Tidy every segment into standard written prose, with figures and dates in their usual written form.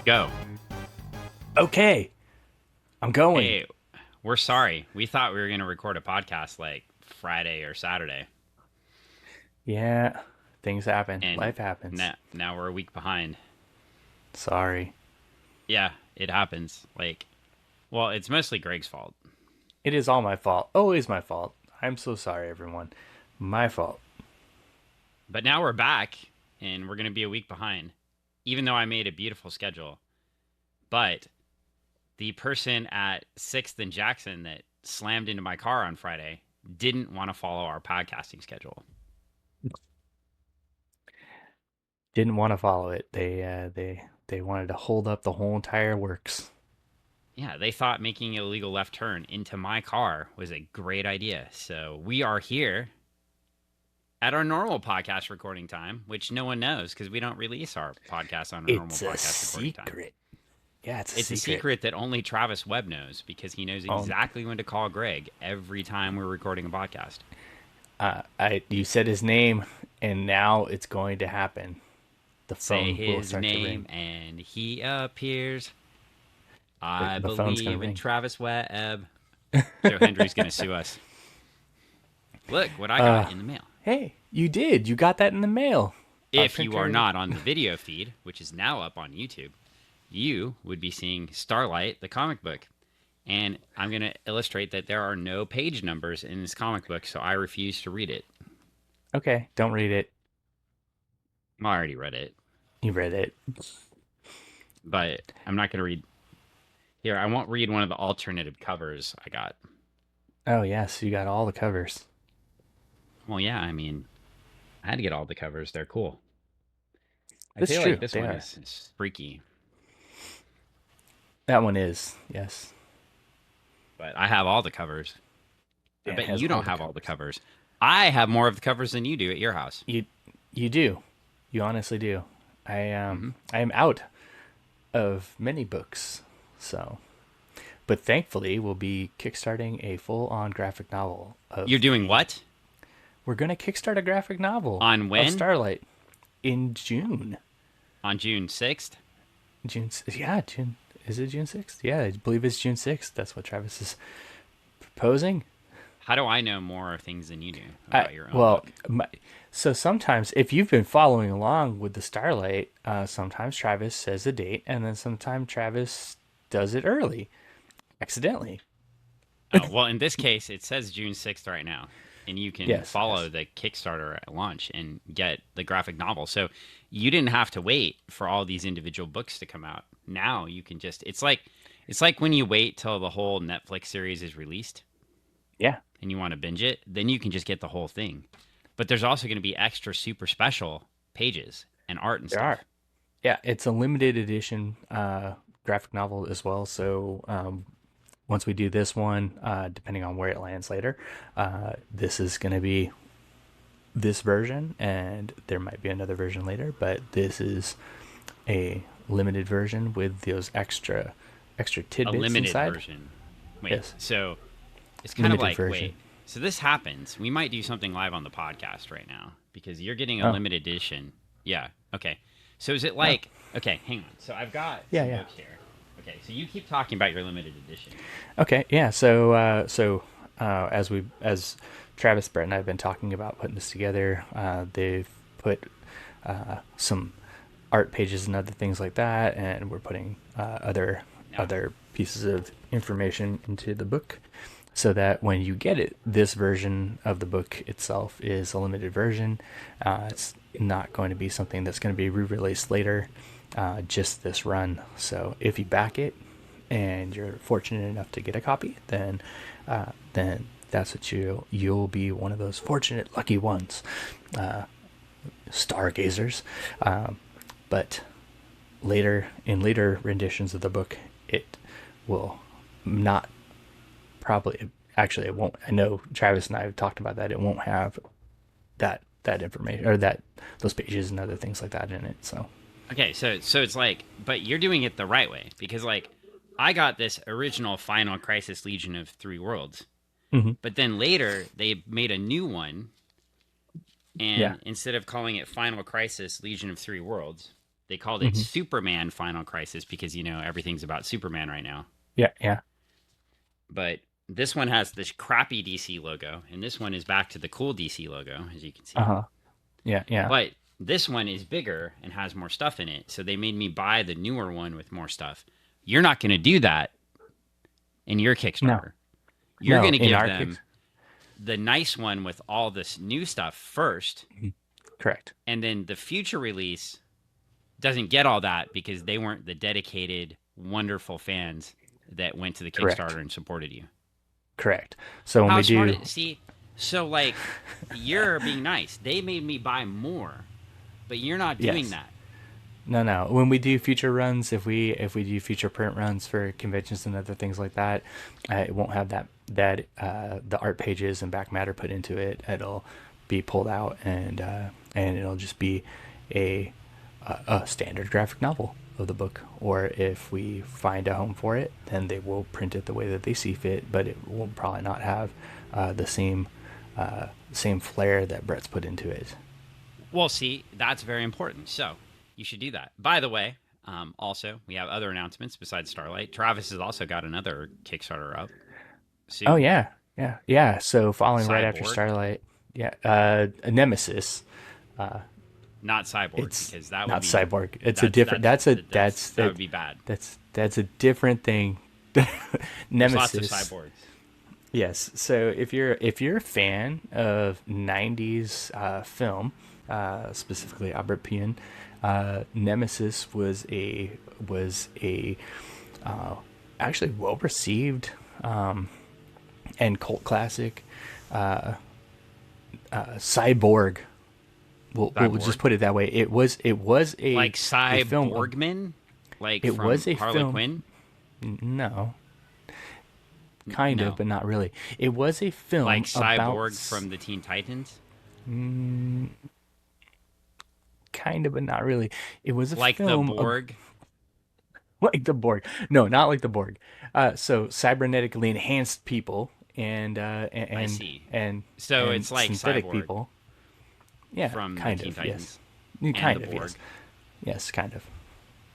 Go. Okay, I'm going. Hey, we're sorry. We thought we were going to record a podcast like Friday or Saturday, Yeah, things happen. and Life happens. now we're a week behind. Sorry. Yeah, it happens. Well, it's mostly Greg's fault. It is all my fault. Always my fault. I'm so sorry, everyone. My fault. But now we're back, and we're going to be a week behind, even though I made a beautiful schedule. But the person at 6th and Jackson that slammed into my car on Friday didn't want to follow our podcasting schedule. Didn't want to follow it. They wanted to hold up the whole entire works. Yeah, they thought making an illegal left turn into my car was a great idea. So we are here at our normal podcast recording time, which no one knows because we don't release our podcast on our normal It's a podcast recording time. secret. Yeah, it's It's a secret that only Travis Webb knows because he knows exactly when to call Greg every time we're recording a podcast. You said his name, and now it's going to happen. The Say phone will his start to name ring. and he appears. I The phone's gonna believe in ring. Travis Webb. Joe Hendry's going to sue us. Look what I got in the mail. Hey, you did. You got that in the mail. If you are printer- not on the video feed, which is now up on YouTube, you would be seeing Starlite, the comic book. And I'm going to illustrate that there are no page numbers in this comic book, so I refuse to read it. Okay, don't read it. Well, I already read it, You read it. but I'm not going to read. Here, I won't read one of the alternative covers I got. Oh yes, you got all the covers. Well, yeah, I mean, I had to get all the covers. They're cool. I That's feel true. like this They one are. is freaky, That one is, yes. but I have all the covers. I Yeah, it bet has you all don't the have all the covers. I have more of the covers than you do at your house. You do. You honestly do. I am out of many books, so. But thankfully, we'll be kickstarting a full-on graphic novel. You're doing what? We're gonna kickstart a graphic novel On when? of Starlight in June. On June 6th? Yeah, June. Is it June 6th? Yeah, I believe it's June 6th. That's what Travis is proposing. How do I know more things than you do about your own Well, book? so sometimes if you've been following along with the Starlight, sometimes Travis says a date, and then sometimes Travis does it early, accidentally. Oh, well, in this case, it says June 6th right now. And you can Yes, follow yes. the Kickstarter at launch and get the graphic novel. So you didn't have to wait for all these individual books to come out. Now you can just it's like when you wait till the whole Netflix series is released Yeah, and you want to binge it, then you can just get the whole thing. But there's also going to be extra super special pages and art and there stuff. are. Yeah, it's a limited edition graphic novel as well. So once we do this one, depending on where it lands later, this is going to be this version, and there might be another version later. But this is a limited version with those extra A tidbits limited inside. version. Wait, Yes. so it's kind of Limited like version. wait. So this happens. We might do something live on the podcast right now because you're getting a Oh. limited edition. Yeah. Okay. So is it like okay, hang on. So I've got Yeah, some yeah. books here. Okay, so you keep talking about your limited edition. Okay, yeah. As Travis, Brett, and I have been talking about putting this together, they've put some art pages and other things like that, and we're putting Yeah. other pieces of information into the book, so that when you get it, this version of the book itself is a limited version. It's not going to be something that's going to be re-released later. Just this run. So if you back it and you're fortunate enough to get a copy, then that's what you'll be one of those fortunate lucky ones, stargazers. But later renditions of the book, it will not probably actually it won't. I know Travis and I have talked about that. It won't have that information or those pages and other things like that in it. So. Okay, so it's like, but you're doing it the right way because like I got this original Final Crisis Legion of Three Worlds, Mhm. but then later they made a new one, and Yeah. instead of calling it Final Crisis Legion of Three Worlds, They called it Hmm. Superman Final Crisis because everything's about Superman right now. Yeah, yeah. But this one has this crappy DC logo, and this one is back to the cool DC logo, as you can see. Uh-huh. Yeah, yeah. But this one is bigger and has more stuff in it, so they made me buy the newer one with more stuff. You're not going to do that in your No, Kickstarter. You're no. going to In give our them case, the nice one with all this new stuff first, mhm, correct. and then the future release doesn't get all that because they weren't the dedicated, wonderful fans that went to the Correct. Kickstarter and supported you. Correct. So when How we smart do, it see? So like you're being nice. They made me buy more, but you're not doing yes. that. No, no. When we do future runs, if we do future print runs for conventions and other things like that, it won't have that the art pages and back matter put into it. It'll be pulled out and it'll just be a a standard graphic novel of the book. Or if we find a home for it, then they will print it the way that they see fit, but it will probably not have the same flair that Brett's put into it. Well, see, that's very important. So you should do that. By the way, also we have other announcements besides Starlight. Travis has also got another Kickstarter up Oh soon. yeah, yeah, yeah. So following right after Cyborg, Starlight, yeah, Nemesis. not Cyborg, It's because that would not be Cyborg. It's a different. that would be bad. That's a different thing. There's lots of Nemesis. cyborgs. Yes. So if you're a fan of '90s film, specifically Albert Pian, Nemesis was a actually well received and cult classic. Cyborg. We'll just Cyborg, put it that way. It was like a film. Cyborgman, like It from was a Harley film. Quinn. No, kind of, No, but not really. It was a like film about Cyborg from the Teen Titans, kind of, but not really. It was a like the film Borg. like the Borg. No, not like the Borg. So cybernetically enhanced people I see. and So and it's like synthetic Cyborg people. Yeah, from the kind Teen of. Yes. Titans and the Kind of. Borg. Yes. Yes. Kind of.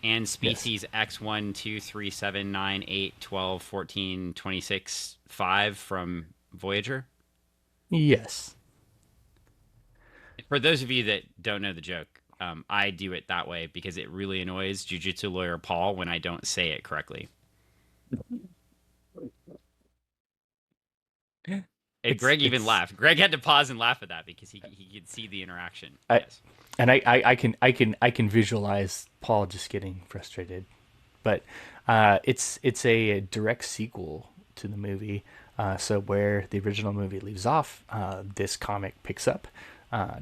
And Yes. species X1, 2, 3, 7, 9, 8, 12, 14, 26, 5 from Voyager. Yes. For those of you that don't know the joke, I do it that way because it really annoys Jiu-Jitsu lawyer Paul when I don't say it correctly. And Greg even It's laughed. Greg had to pause and laugh at that because he could see the interaction. I Yes. and I can visualize Paul just getting frustrated. But it's a direct sequel to the movie. So where the original movie leaves off, this comic picks up.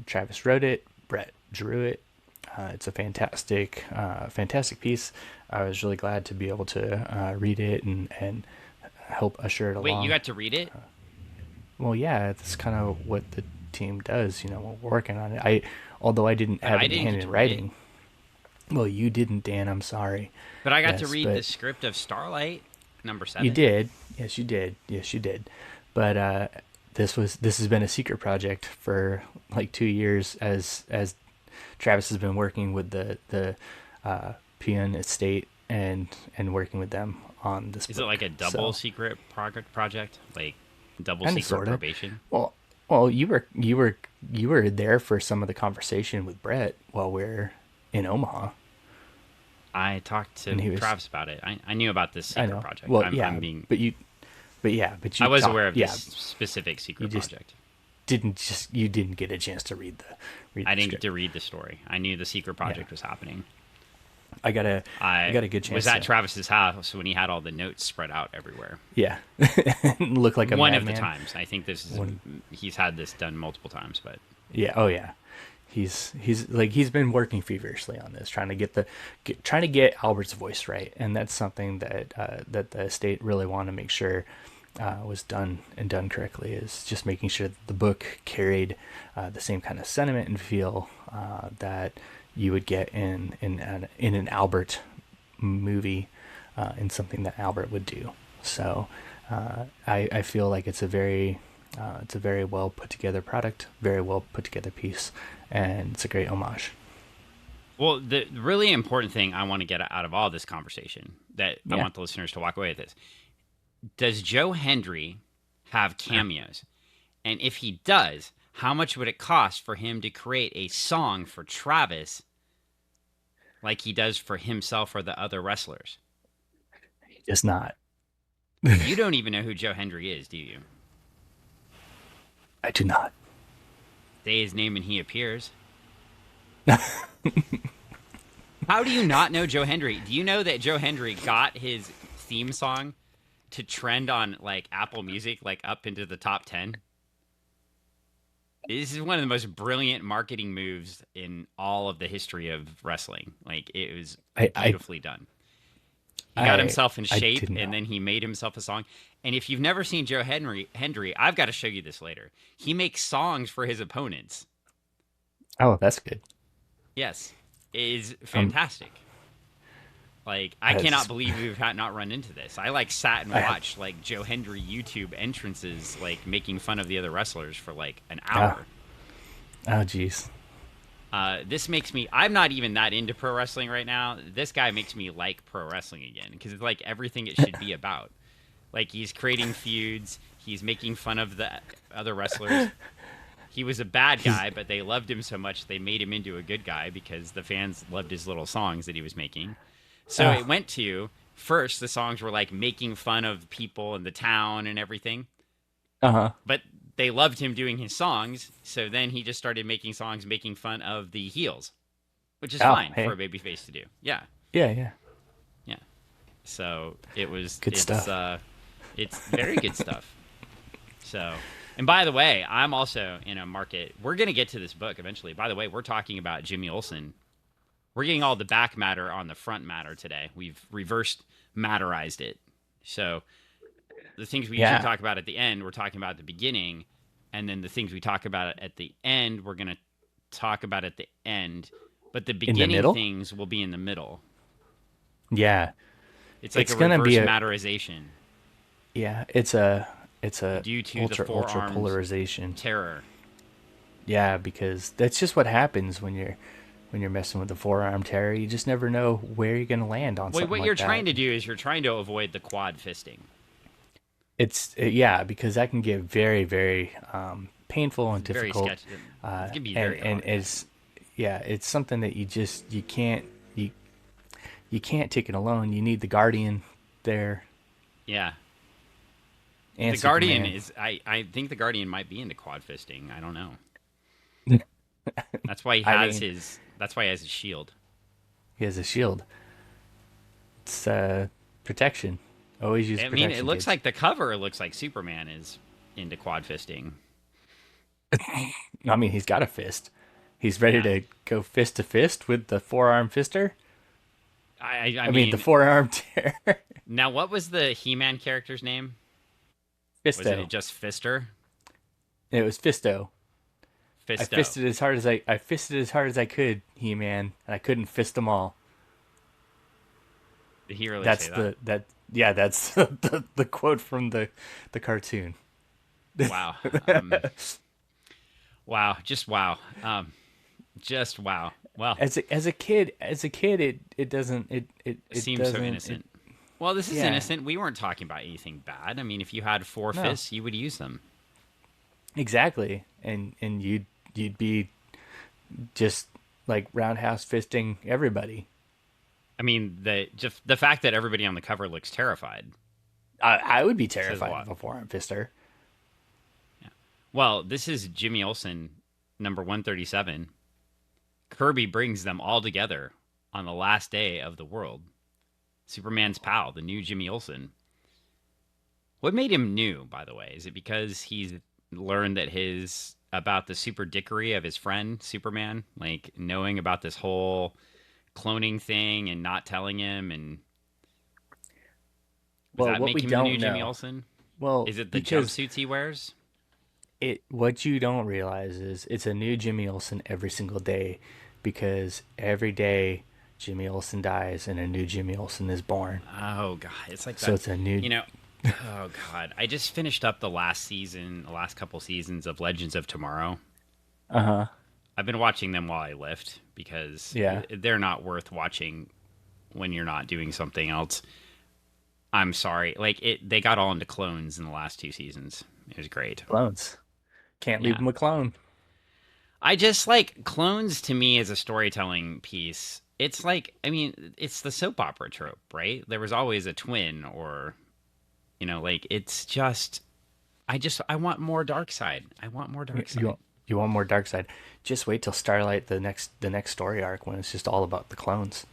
Travis wrote it. Brett drew it. It's a fantastic piece. I was really glad to be able to read it and help usher it Wait, you along. got to read it? Well, yeah, that's kind of what the team does, when we're working on it. Although I didn't But have I it in didn't hand get in to read it. writing. Well, you didn't, Dan. I'm sorry. But I got to Yes, read the but script of Starlight, number you 7. did. Yes, you did. Yes, you did. But this has been a secret project for like 2 years as Travis has been working with the PN estate and working with them on this Is it like book. a double So secret project? Like double kind of secret sorta. probation? Well, well, you were there for some of the conversation with Brett while we're in Omaha, I talked and to he was. Travis about it. I knew about this I secret know. project. Well, I'm yeah, being but I you was talked. aware of this Yeah, specific you secret just project. you didn't get a chance to read I the didn't get script. to read the story. I knew the secret Yeah, project was happening. I I got a good was chance at to. Travis's house when he had all the notes spread out everywhere. Yeah, look like a One of the madman. times. I think this is One. he's had this done multiple times, but Yeah. Oh yeah. He's been working feverishly on this, trying to get Albert's voice right, and that's something that the estate really want to make sure was done and done correctly. Is just making sure that the book carried the same kind of sentiment and feel that you would get in an Albert movie, in something that Albert would do. So I feel like it's a very well put together product, very well put together piece, and it's a great homage. Well, the really important thing I want to get out of all this conversation that I Yeah. want the listeners to walk away with is: does Joe Hendry have cameos? And if he does, how much would it cost for him to create a song for Travis like he does for himself or the other wrestlers? He does not. You don't even know who Joe Hendry is, do you? I do not. Say his name and he appears. How do you not know Joe Hendry? Do you know that Joe Hendry got his theme song to trend on like Apple Music, like up into the top 10? This is one of the most brilliant marketing moves in all of the history of wrestling. Like it was I I beautifully done. He got himself in I shape didn't and know. then he made himself a song. And if you've never seen Joe Hendry, I've got to show you this later. He makes songs for his opponents. Oh, that's good. Yes, it is Um, fantastic. Like I cannot as believe we've had not run into this. I like sat and I have. watched like Joe Hendry YouTube entrances, like making fun of the other wrestlers for like an Ah, hour. oh, geez. This makes me. I'm not even that into pro wrestling right now. This guy makes me like pro wrestling again because it's like everything it should be about. Like he's creating feuds. He's making fun of the other wrestlers. He was a bad He's guy, but they loved him so much they made him into a good guy because the fans loved his little songs that he was making. So it oh, went to first the songs were like making fun of people in the town and everything, uh-huh. but they loved him doing his songs. So then he just started making songs making fun of the heels, which is Oh, fine for hey. a babyface to do. Yeah, Yeah, yeah. yeah. So Good stuff. it's very good stuff. So, and by the way, I'm also in a market. We're going to get to this book eventually. By the way, we're talking about Jimmy Olsen. We're getting all the back matter on the front matter today. We've reversed matterized it. So, the things we usually Yeah. talk about at the end, we're talking about at the beginning. And then the things we talk about at the end, we're going to talk about at the end. But the In the beginning middle? things will be in the middle. Yeah. It's like It's a gonna be reverse a matterization yeah, it's a due to the ultra forearmed polarization. terror. Yeah, because that's just what happens when you're messing with the forearm terror. You just never know where you're gonna land on Wait, something what you're like that. trying to do is you're trying to avoid the quad fisting. It's yeah, because that can get very, very painful It's and very difficult, sketchy. It's gonna be and very hard. it's yeah, it's something that you can't you you can't take it alone. You need the guardian there Yeah, and the Guardian Superman. is. I think the Guardian might be into quad fisting. I don't know. That's why he I has mean, his. That's why he has his shield. he has a shield. It's protection. Always use I mean, it protection, looks kids. like the cover looks like Superman is into quad fisting. I mean, he's got a fist. He's ready Yeah, to go fist to fist with the forearm fister. I I mean, the mean, forearm tear. now what was the He-Man character's name? Was it Fisto. just Fister? It was Fisto. Fisto. I fisted as hard as I could, He Man, and I couldn't fist them all. Did he really That's say that? that's the quote from the cartoon. Wow. Wow. Just wow. Just wow. Well, As a kid, it doesn't it it seems so doesn't it innocent. Well, this is yeah, innocent. We weren't talking about anything bad. I mean, if you had four no, fists, you would use them. exactly, and you'd be just like roundhouse fisting everybody. I mean, just the fact that everybody on the cover looks terrified I would be says a terrified lot. of a forearm fister. Yeah. Well, this is Jimmy Olsen, number 137. Kirby brings them all together on the last day of the world. Superman's pal, the new Jimmy Olsen. What made him new, by the way? Is it because he's learned that his about the super dickery of his friend Superman, like knowing about this whole cloning thing and not telling him, and does Well, that what make we him the new don't Jimmy know, Olsen? well, Is it the because jumpsuits he wears? it what you don't realize is it's a new Jimmy Olsen every single day, because every day Jimmy Olsen dies and a new Jimmy Olsen is born. Oh god, it's like So that. it's a new. You know, oh god, I just finished up the last season, the last couple seasons of Legends of Tomorrow. Uh huh. I've been watching them while I lift because Yeah. they're not worth watching when you're not doing something else. I'm sorry. Like they got all into clones in the last 2 seasons. It was great. Clones. Can't leave Yeah. them a clone. I just like clones to me as a storytelling piece. It's like, I mean, it's the soap opera trope, right? There was always a twin or, like it's just, I want more dark side. I want more You, dark you side. want you want more dark side. Just wait till Starlight the next story arc when it's just all about the clones.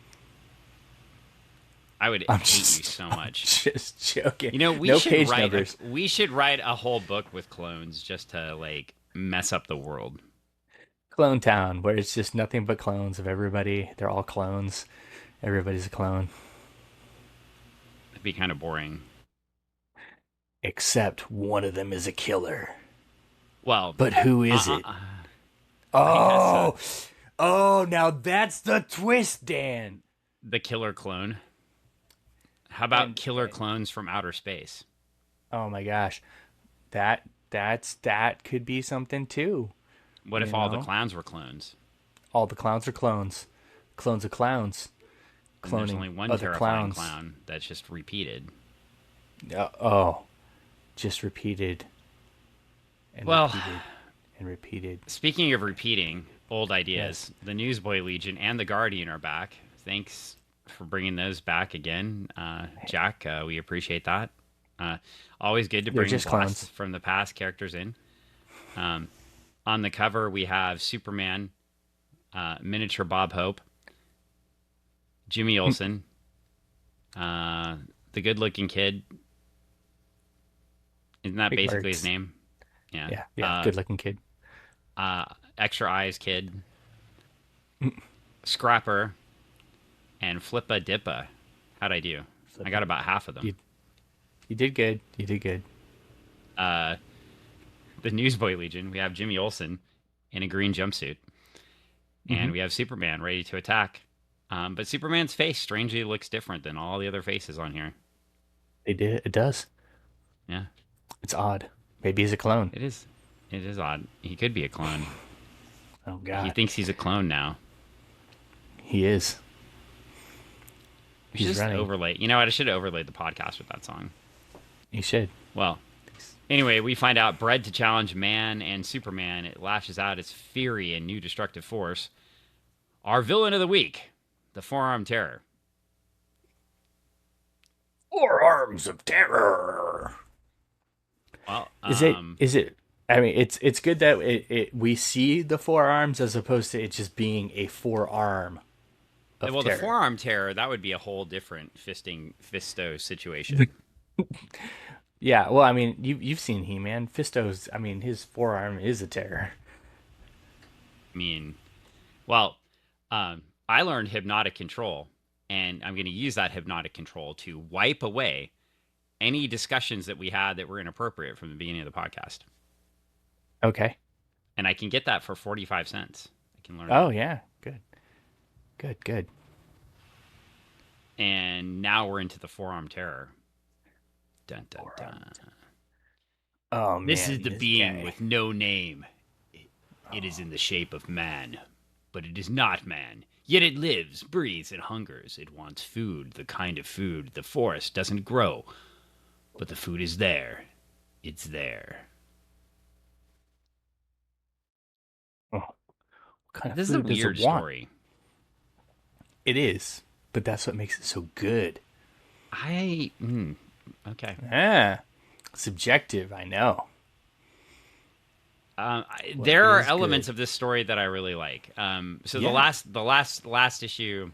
I would I'm hate you just so I'm much. just joking. We No should page write numbers. a whole book with clones just to like mess up the world. Clone Town, where it's just nothing but clones of everybody. They're all clones. Everybody's a clone. It'd be kind of boring. Except one of them is a killer. Well, But who is uh, it? uh, I guess Oh, oh, now that's the twist, Dan. the killer clone. How about And, killer clones from outer space? oh my gosh, that could be something too. What You if all the know, clowns were clones? all the clowns are clones. Clones of clowns. And there's Cloning only one other terrifying clowns. clown that's just repeated. Oh, just repeated and Well, repeated and repeated. speaking of repeating old Yes. ideas, the Newsboy Legion and the Guardian are back. Thanks for bringing those back again, Jack. We appreciate that. Uh, Always good to They're bring just blasts clones. from the past characters in. Um, on the cover, we have Superman, miniature Bob Hope, Jimmy Olsen, the good-looking kid. Isn't that Big basically his words. name? Yeah. Yeah, yeah. Good looking kid. Extra Eyes Kid, Scrapper, and Flippa Dippa. How'd I do? I got about half of them. You you did good. You did good. Uh, the Newsboy Legion, we have Jimmy Olsen in a green jumpsuit, Hmm. and we have Superman ready to attack. But Superman's face strangely looks different than all the other faces on here. They did. It does. Yeah, It's odd. Maybe he's a clone. it is. It is odd. He could be a clone. Oh He God, thinks he's a clone now. he is. We should He's just running. overlay. You know what? I should have overlaid the podcast with that song. He should. Well, anyway, we find out bred to challenge man and Superman, it lashes out its fury and new destructive force. Our villain of the week, the Forearmed Terror. Forearms of terror. Well, Is it? Is it? I mean, it's good that we see the forearms as opposed to it just being a forearm of well, the terror. Forearmed Terror, that would be a whole different fisto situation. Yeah. Well, I mean, you've seen He-Man. Fisto's. I mean, his forearm is a terror. I mean, well, I learned hypnotic control, and I'm going to use that hypnotic control to wipe away any discussions that we had that were inappropriate from the beginning of the podcast. Okay. And I can get that for 45 cents. I can learn Oh that. yeah. Good. Good. Good. And now we're into the Forearm Terror. Dun, dun, dun. Oh This is man. the this being guy. with no name. It is in the shape of man, but it is not man. Yet it lives, breathes, and hungers. It wants food, the kind of food the forest doesn't grow. But the food is there. It's there. Oh, what kind of This is a food does weird it want? story. It is, but that's what makes it so good. Okay. Yeah. Subjective, I know. What There are is elements good? of this story that I really like. So Yeah. the last issue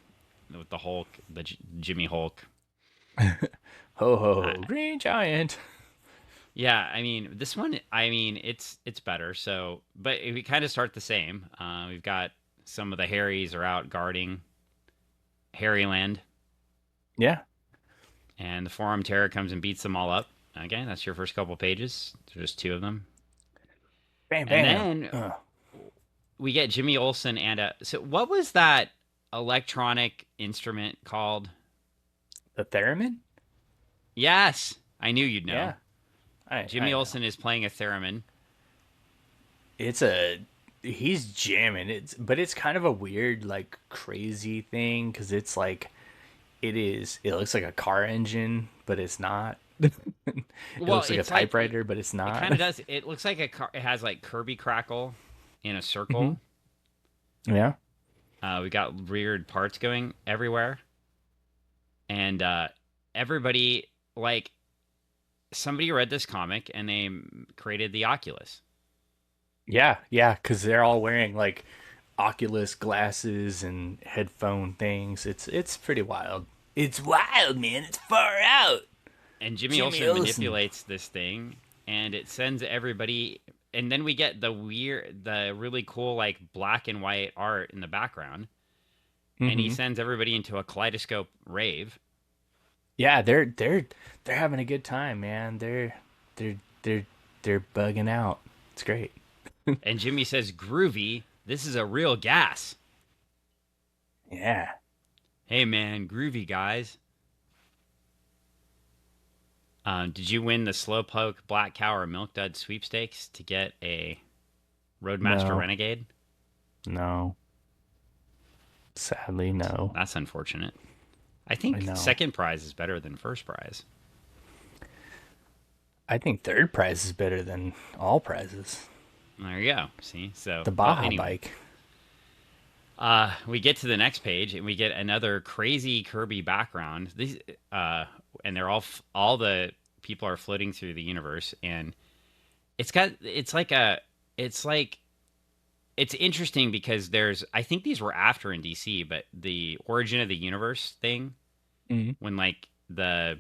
with the Hulk, the Jimmy Hulk. Ho ho Uh, ho, Green Giant. yeah, I mean this one. I mean it's better. So, but we kind of start the same. We've got some of the Harrys are out guarding Harryland, Yeah. and the Forum Terror comes and beats them all up. Okay, that's your first couple pages. There's just two of them, Bam and bam. then we get Jimmy Olsen and so what was that electronic instrument called? The theremin? Yes, I knew you'd know. Yeah. I Jimmy know. Olsen is playing a theremin. It's a he's jamming. But it's kind of a weird, like, crazy thing because it's like it looks like a car engine, but it's not. It Well, looks like a it's like typewriter, but it's it not. kind of does. It looks like a car. It has like Kirby crackle in a Hmm. circle. Yeah. We got weird parts going everywhere, and everybody like somebody read this comic and they created the Oculus. Yeah, yeah, because they're all wearing like Oculus glasses and headphone things. It's pretty wild. It's wild, man. It's far out. And Jimmy Jimmy Olsen Olsen. manipulates this thing, and it sends everybody. And then we get the really cool like black and white art in the background, and he Hmm. sends everybody into a kaleidoscope rave. Yeah, they're having a good time, man. They're they're they're bugging out. It's great. And Jimmy says, "Groovy, this is a real gas." Yeah. Hey man, groovy guys. Did you win the Slowpoke Black Cow or Milk Dud sweepstakes to get a Roadmaster No. Renegade? No. Sadly, no. That's unfortunate. I I think know. second prize is better than first prize. I think third prize is better than all prizes. There you go. See, so The well, Baja anyway, bike. we get to the next page and we get another crazy Kirby background. These, and they're all the people are floating through the universe, and it's like it's interesting because there's I think these were after in DC, but the origin of the universe thing Hmm. when like the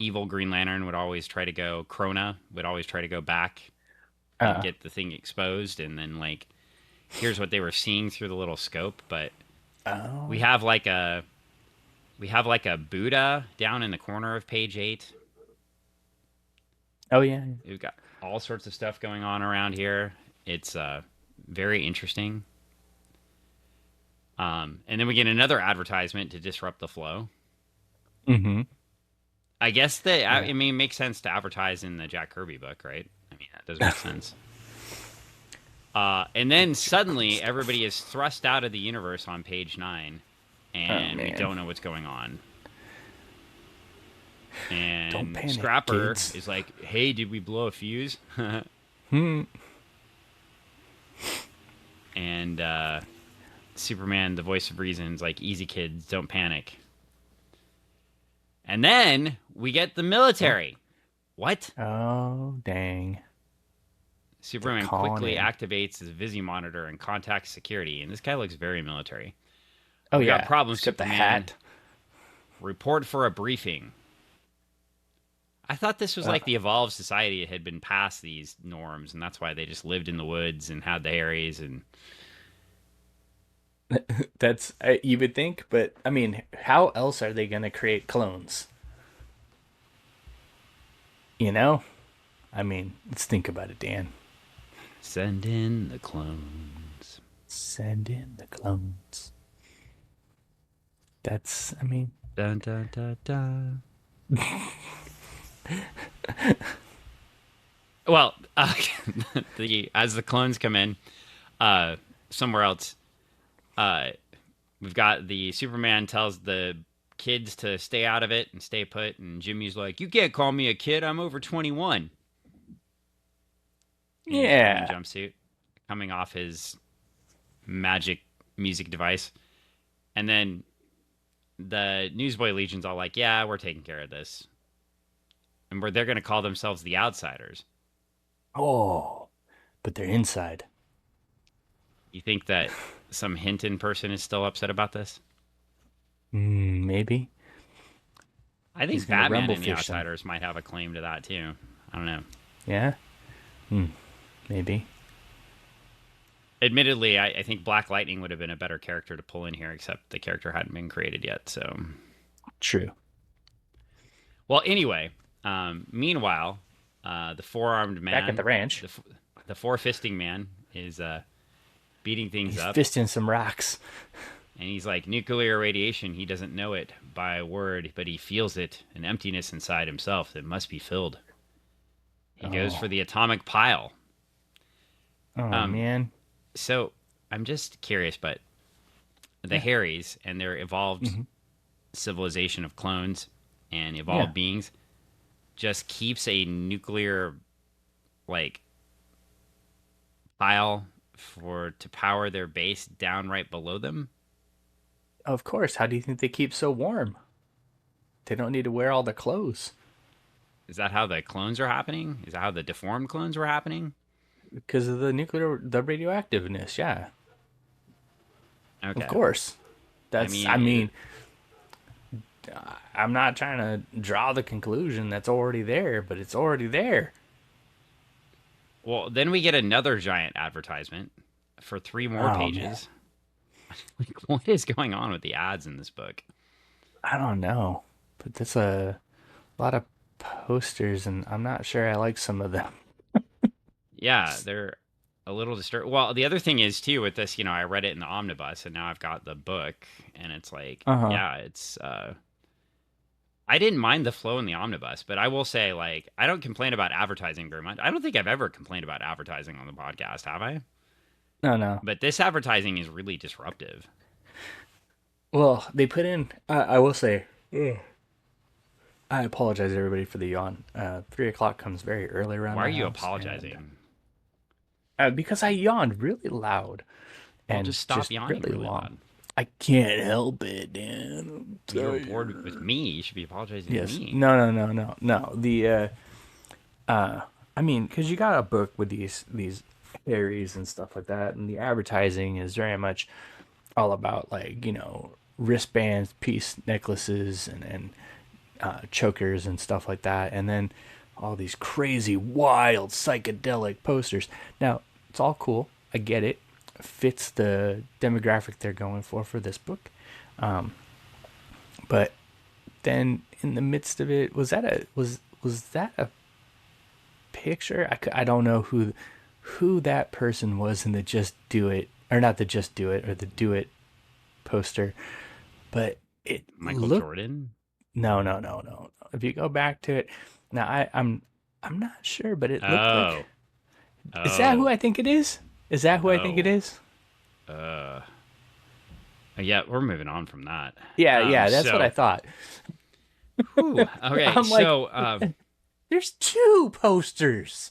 evil Green Lantern would always try to go Krona would always try to go back and Uh, get the thing exposed, and then like here's what they were seeing through the little scope. But we oh. have like a we have like a Buddha down in the corner of page 8. Oh yeah. We've got all sorts of stuff going on around here. It's very interesting. And then we get another advertisement to disrupt the flow. Mm-hmm. I guess that Yeah. I mean it makes sense to advertise in the Jack Kirby book, right? I mean that does make sense. And then suddenly everybody is thrust out of the universe on page 9, Oh and we man. don't know what's going on. Don't And panic, Scrapper kids. is like, "Hey, did we blow a fuse?" Hmm. And Superman, the voice of reason, is like, "Easy, kids, don't panic." And then we get the Oh. military. What? Oh dang. They're Superman calling quickly in. activates his Visi monitor and contacts security. And this guy looks very military. Oh We got yeah. problems, He's got the Superman. hat. Report for a briefing. I thought this was Uh, like the evolved society that had been past these norms, and that's why they just lived in the woods and had the Harrys. And that's you would think, but I mean, how else are they gonna create clones? You know? I mean, let's think about it, Dan. send in the clones. Send in the clones. That's, I mean, Dun dun dun dun. Well, as the clones come in, somewhere else, uh, we've got the Superman tells the kids to stay out of it and stay put, and Jimmy's like, "You can't call me a kid. I'm over 21." In his green yeah. jumpsuit, coming off his magic music device, and then the Newsboy Legion's all like, "Yeah, we're taking care of this," and they're going to call themselves the Outsiders. Oh, but they're inside. You think that some Hinton person is still upset about this? Maybe. I He's think gonna Batman rumble and the fish them. Outsiders might have a claim to that too. I don't know. Yeah? Hmm, maybe. Admittedly, I think Black Lightning would have been a better character to pull in here, except the character hadn't been created yet. So, True. well, anyway, meanwhile, the four-armed Back at man, the ranch, the the four-fisting man, is beating things he's up, fisting some rocks. and he's like, nuclear radiation. He doesn't know it by word, but he feels it, an emptiness inside himself that must be filled. He goes Oh, for the atomic pile. oh Um, man. So I'm just curious, but the Yeah. Harrys and their evolved Hmm. civilization of clones and Yeah. evolved beings just keeps a nuclear like pile for to power their base down right below them. Of course. How do you think they keep so warm? They don't need to wear all the clothes Is that how the clones are happening? Is that how the deformed clones were happening? because of the radioactiveness. Yeah. Of Okay. course. I That's, mean, I mean, I'm not trying to draw the conclusion that's already there, but it's already there. well, then we get another giant advertisement for 3 more Oh man. pages. Like, what is going on with the ads in this book? I don't know. But there's a lot of posters, and I'm not sure I like some of them. Yeah, they're a little disturbed. Well, the other thing is too with this, I read it in the omnibus and now I've got the book and it's like, Uh huh. yeah, it's I didn't mind the flow in the omnibus, but I will say like I don't complain about advertising very much. I don't think I've ever complained about advertising on the podcast, have I? No, no. But this advertising is really disruptive. Well, they put in. I will say. Ugh. I apologize, everybody, for the yawn. 3 o'clock comes very early around Why are my you house, and apologizing? because I yawned really loud Well, and just stop just yawning really really long. loud. I can't help it, Dan. I'm You're bored with tired. me. You should be apologizing to Yes. me. No, no, no, no, no. I mean, because you got a book with these fairies and stuff like that, and the advertising is very much all about like wristbands, peace necklaces, and chokers and stuff like that, and then all these crazy, wild, psychedelic posters. Now, it's all cool. I get it. Fits the demographic they're going for this book. But then in the midst of it, was that a picture? I don't know who that person was in the Just Do It, or not the Just Do It, or the Do It poster, but it Michael looked. Jordan? No, no, no, no. If you go back to it, now I'm not sure, but it looked like. Oh. Is that who Oh. I think it is? Is that who I think it Oh. is? Uh yeah, we're moving on from that. Yeah, Um yeah, that's what I so thought. whew, okay, I'm like, so there's two posters.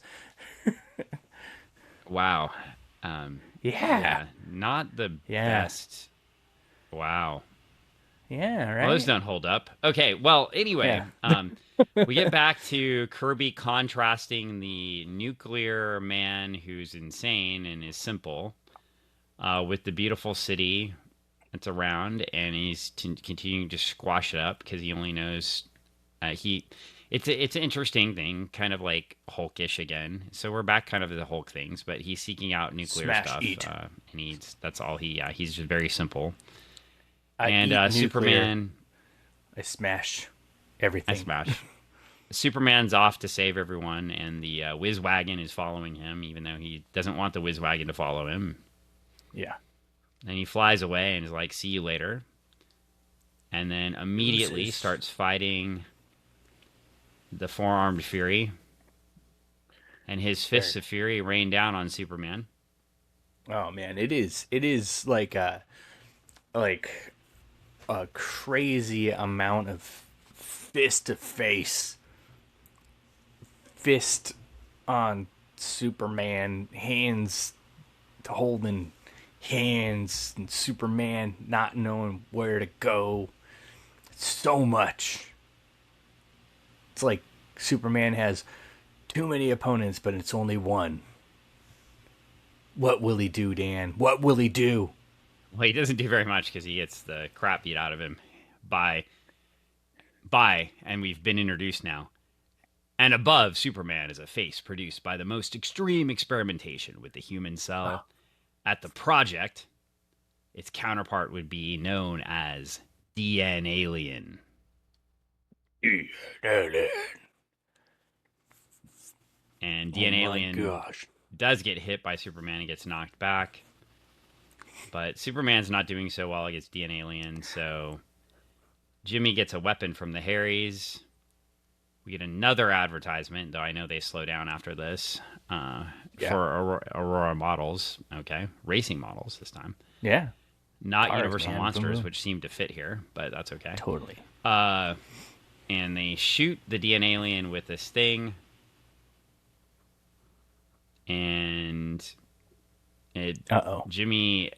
wow. Um Yeah, yeah, not the yeah, best. Wow. yeah, Well, those right? don't hold up. Okay, well, anyway, Yeah. we get back to Kirby contrasting the nuclear man who's insane and is simple with the beautiful city that's around, and he's continuing to squash it up because he only knows he. It's an interesting thing, kind of like Hulkish again. So we're back kind of to the Hulk things, but he's seeking out nuclear Smash stuff, eat. and that's all he. He's just very simple. I And eat nuclear. Superman, I smash I everything. smash. Superman's off to save everyone, and the Whiz Wagon is following him, even though he doesn't want the Whiz Wagon to follow him. Yeah. And he flies away and is like, "See you later." And then immediately Deuces. starts fighting the Forearmed Fury, and his fists Very. of fury rain down on Superman. Oh man, it is. It is like a crazy amount of fist to face, fist on Superman, hands to holding hands, and Superman not knowing where to go. So much. It's like Superman has too many opponents, but it's only one. What will he do, Dan? What will he do? Well, he doesn't do very much because he gets the crap beat out of him by by, and we've been introduced now. And above Superman is a face produced by the most extreme experimentation with the human Oh, cell. At the project, its counterpart would be known as DN Alien. yeah, And oh DN my Alien gosh. does get hit by Superman and gets knocked back. But Superman's not doing so well against DN Alien, so Jimmy gets a weapon from the Harrys. We get another advertisement, though I know they slow down after this. Yeah. for Aurora models. Okay, racing models this time, Yeah. not Cars, Universal man. Boom, Monsters, boom. which seem to fit here, but that's okay. Totally. Uh, and they shoot the DNA alien with this thing, and it Uh-oh. Jimmy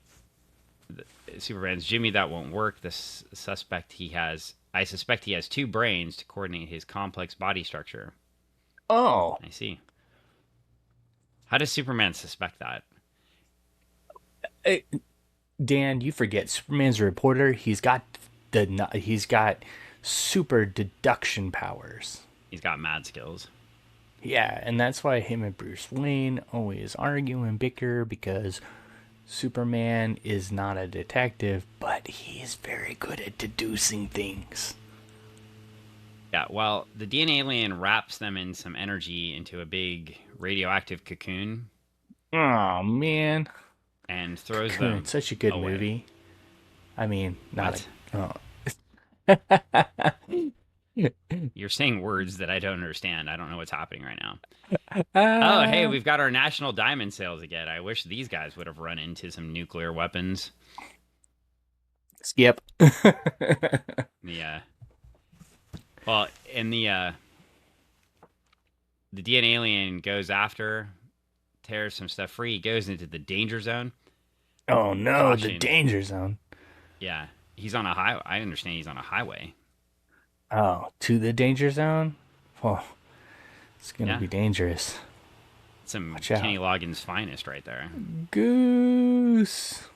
Superman's Jimmy, that won't work. Suspect he has. I suspect he has two brains to coordinate his complex body structure. Oh. I see. How does Superman suspect that? Hey, Dan, you forget Superman's a reporter. He's got super deduction powers. He's got mad skills. Yeah, and that's why him and Bruce Wayne always argue and bicker because Superman is not a detective, but he is very good at deducing things. Yeah, well, the DNA alien wraps them in some energy into a big radioactive cocoon Oh man, and throws Cocoon, them such a good away. movie. I mean, not What? a. You're saying words that I don't understand. I don't know what's happening right now. Oh, hey, Oh. we've got our national diamond sales again. I wish these guys would have run into some nuclear weapons. Skip. The well, in the DNA alien goes after, tears some stuff free, he goes into the danger zone. Oh no, the Caution. danger zone. Yeah, he's on a highway. I understand he's on a highway. Oh, to the danger zone? Oh, it's gonna Yeah, be dangerous. some Watch out. Kenny Loggins' finest right there. Goose.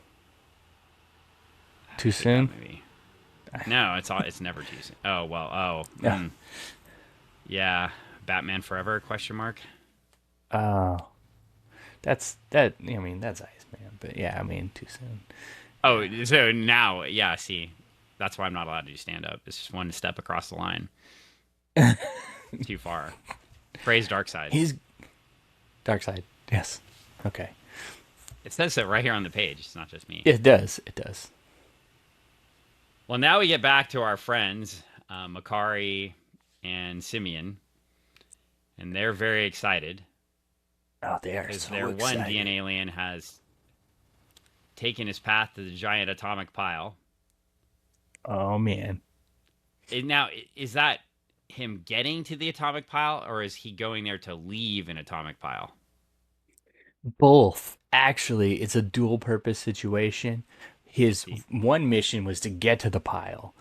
Too Hate that soon? movie. No, it's never too soon. Oh well. Oh, Yeah. yeah. Batman Forever? Question mark. Oh, that's that. I mean, that's Iceman, but yeah, I mean, too soon. Oh, so now, yeah. See, that's why I'm not allowed to do stand up. It's just one step across the line. Too far. Praise Dark Side. He's Dark Side. Yes. Okay. It says so right here on the page. It's not just me. It does. It does. Well, now we get back to our friends, Makari and Simeon, and they're very excited Oh, they are because so their one excited. DNA alien has taken his path to the giant atomic pile. Oh man. Now, is that him getting to the atomic pile, or is he going there to leave an atomic pile? Both. Actually, it's a dual purpose situation. His See, one mission was to get to the pile,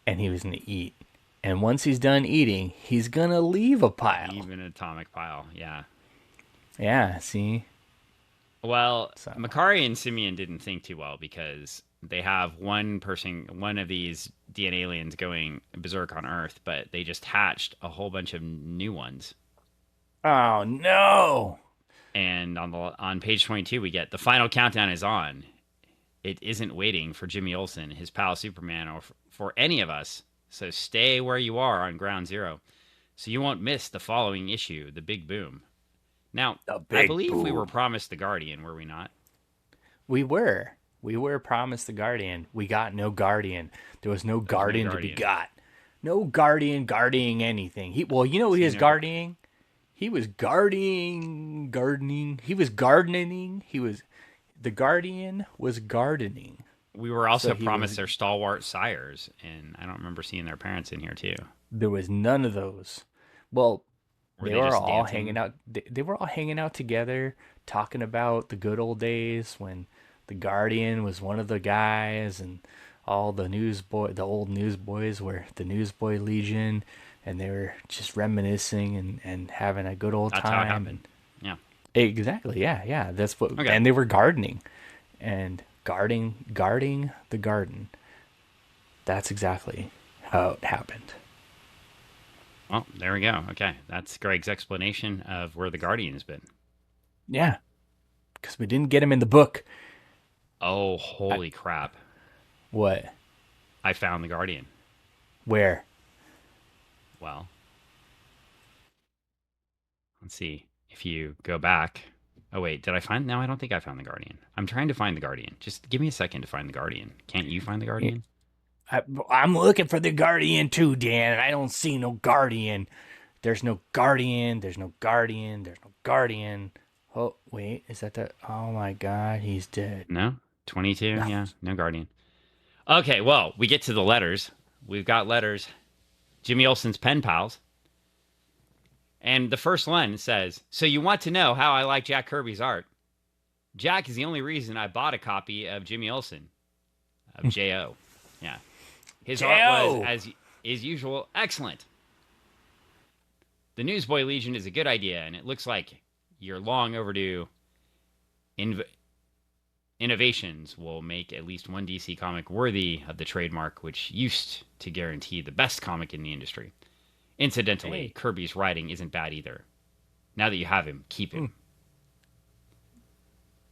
and he was going to eat. And once he's done eating, he's going to leave a pile. leave an atomic pile. Yeah. Yeah, see? Well, So, Makari and Simeon didn't think too well because they have one of these DNA aliens going berserk on Earth, but they just hatched a whole bunch of new ones. oh no. And on page 22, we get the final countdown is on. It isn't waiting for Jimmy Olsen, his pal Superman, or for any of us. So stay where you are on ground zero, so you won't miss the following issue, the Big Boom. Now, A I big believe we were boom. promised the Guardian, were we not? We were. We were promised the Guardian. We got no Guardian. There was no There's no Guardian to be Guardian. got. No Guardian guarding anything. Well, you know what he See, was guarding? He was gardening. He was gardening. The Guardian was gardening. we were So also he was promised their stalwart sires, and I don't remember seeing their parents in here too. there was none of those. Well, Were they they were just all hanging dancing? out. They were all hanging out together, talking about the good old days when the Guardian was one of the guys, and all the old newsboys were the Newsboy Legion, and they were just reminiscing and having a good old That's how it time. happened. And Yeah. exactly, yeah, yeah. That's what. Okay. And they were gardening, and guarding the garden. That's exactly how it happened. Well, there we go. Okay, that's Greg's explanation of where the Guardian's been. Yeah, because we didn't get him in the book. Oh, I, holy crap! what? I found the Guardian. Where? Well, let's see. If you go back. Oh wait, did I find? No, I don't think I found the Guardian. I'm trying to find the Guardian. Just give me a second to find the Guardian. Can't you find the Guardian? I, I'm looking for the Guardian too, Dan, and I don't see no Guardian. There's no Guardian. There's no Guardian. There's no Guardian. Oh, wait, is that the? Oh my God, he's dead. No, 22. No. Yeah, no Guardian. Okay, well, we get to the letters. We've got letters. Jimmy Olsen's pen pals. And the first one says, "So you want to know how I like Jack Kirby's art? Jack is the only reason I bought a copy of Jimmy Olsen, of J.O. Yeah. His art was, J.O. as is usual, excellent. The Newsboy Legion is a good idea, and it looks like your long overdue inv- innovations will make at least one DC comic worthy of the trademark, which used to guarantee the best comic in the industry. Incidentally, Hey. Kirby's writing isn't bad either. Now that you have him, keep him."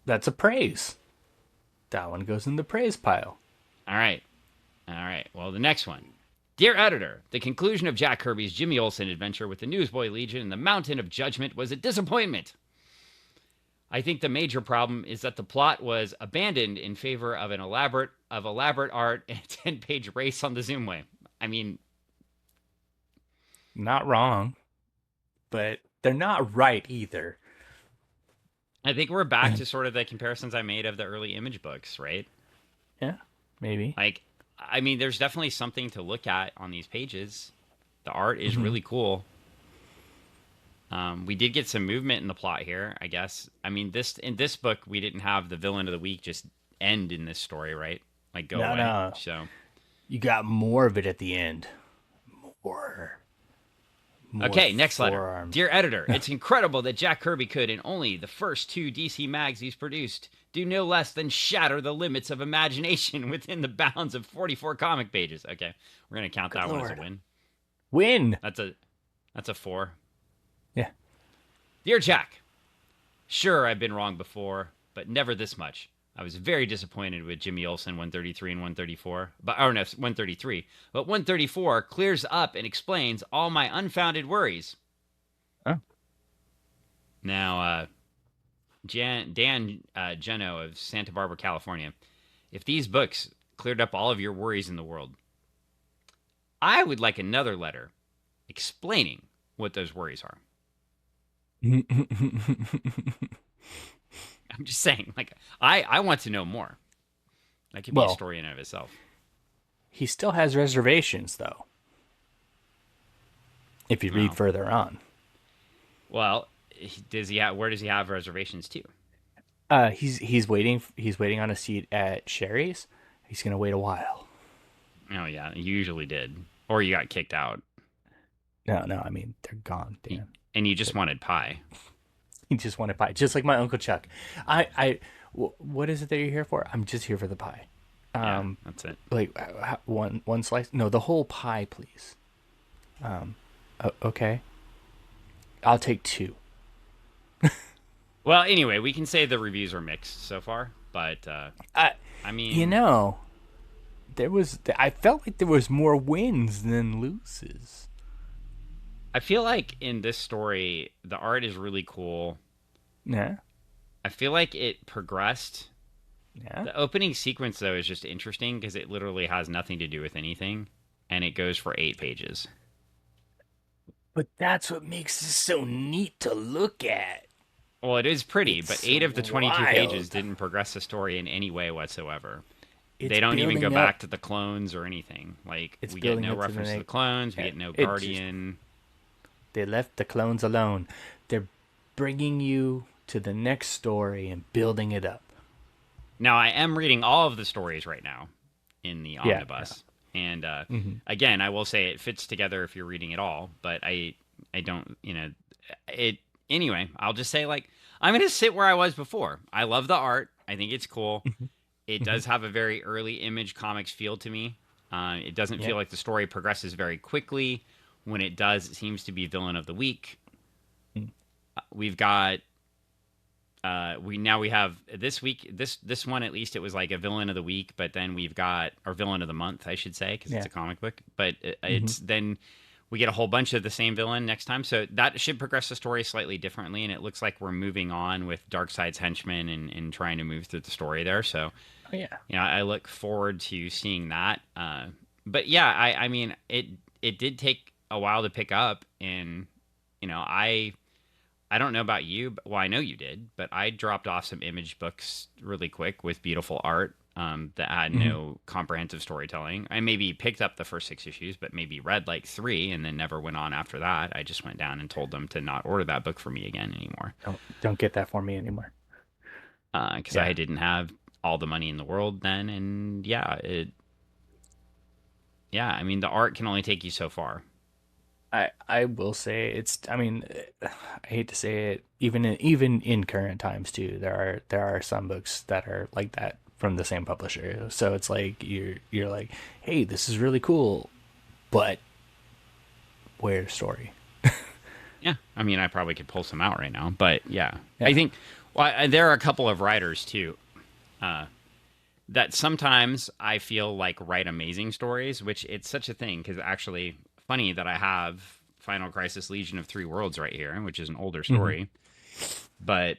That's a praise. That one goes in the praise pile. All right. All right. Well, the next one. "Dear editor, the conclusion of Jack Kirby's Jimmy Olsen adventure with the Newsboy Legion and the Mountain of Judgment was a disappointment. I think the major problem is that the plot was abandoned in favor of elaborate art and a 10-page race on the Zoomway." I mean, Not wrong, but they're not right either. I think we're back to sort of the comparisons I made of the early Image books, right? Yeah, maybe. Like, I mean, there's definitely something to look at on these pages. The art is Mm-hmm. really cool. We did get some movement in the plot here, I guess. I mean, in this book, we didn't have the villain of the week just end in this story, right? Like, go No, away. no. So, You got more of it at the end. More. okay, next letter. Forearmed. "Dear editor, it's incredible that Jack Kirby could, in only the first 2 DC mags he's produced, do no less than shatter the limits of imagination within the bounds of 44 comic pages." Okay, we're gonna count that one as a Lord. win. Win. That's a 4. Yeah. "Dear Jack, sure, I've been wrong before, but never this much. I was very disappointed with Jimmy Olsen 133 and 134, but 133. But 134 clears up and explains all my unfounded worries." Oh. Now, Dan Geno of Santa Barbara, California. "If these books cleared up all of your worries in the world, I would like another letter explaining what those worries are." I'm just saying, like, I want to know more. That could be a Well, story in and of itself. he still has reservations, though. If you read Well, further on. well, does he have? Where does he have reservations to? He's waiting. He's waiting on a seat at Sherry's. He's gonna wait a while. Oh yeah, you usually did, or you got kicked out, No. I mean, they're gone. Dan. and you just wanted pie. He just wanted pie, just like my Uncle Chuck. What is it that you're here for? I'm just here for the pie. Yeah, that's it. Like one slice? No, the whole pie, please. Okay. I'll take 2. Well, anyway, we can say the reviews are mixed so far, but I mean, You know, I felt like there was more wins than loses. I feel like in this story, the art is really cool. Yeah. I feel like it progressed. Yeah. The opening sequence, though, is just interesting because it literally has nothing to do with anything, and it goes for 8 pages. But that's what makes it so neat to look at. Well, it is pretty, but It's 8 of the 22 wild. pages didn't progress the story in any way whatsoever. It's They don't even go building up- back to the clones or anything. Like, It's we get building no up to the reference to the next- clones, we Yeah, get no it just- Guardian. They left the clones alone. They're bringing you to the next story and building it up. Now, I am reading all of the stories right now in the omnibus. And again, I will say it fits together if you're reading it all, but I don't, it anyway, I'll just say, like, I'm going to sit where I was before. I love the art. I think it's cool. It does have a very early Image Comics feel to me. It doesn't feel like the story progresses very quickly. When it does, it seems to be villain of the week. We've got we have this week, this one, at least it was like a villain of the week, but then we've got, or villain of the month, I should say, because it's a comic book, but it's then we get a whole bunch of the same villain next time, so that should progress the story slightly differently, and it looks like we're moving on with Darkseid's henchmen and trying to move through the story there. So I look forward to seeing that. But yeah, I mean, it did take a while to pick up, and I don't know about you, but, well, I know you did, but I dropped off some image books really quick with beautiful art that had Hmm. no comprehensive storytelling. I maybe picked up the first 6 issues, but maybe read like three and then never went on after that. I just went down and told them to not order that book for me again anymore Don't get that for me anymore. because I Yeah. didn't have all the money in the world then. And yeah, I mean, the art can only take you so far. I will say it's, I mean, I hate to say it, even in current times too, there are some books that are like that from the same publisher. So it's like you're like, hey, this is really cool, but where's the story? Yeah, I mean, I probably could pull some out right now, but yeah, I Yeah. think there are a couple of writers too uh, that sometimes I feel like write amazing stories, which it's such a thing because actually funny that I have Final Crisis Legion of Three Worlds right here, which is an older Hmm. story, but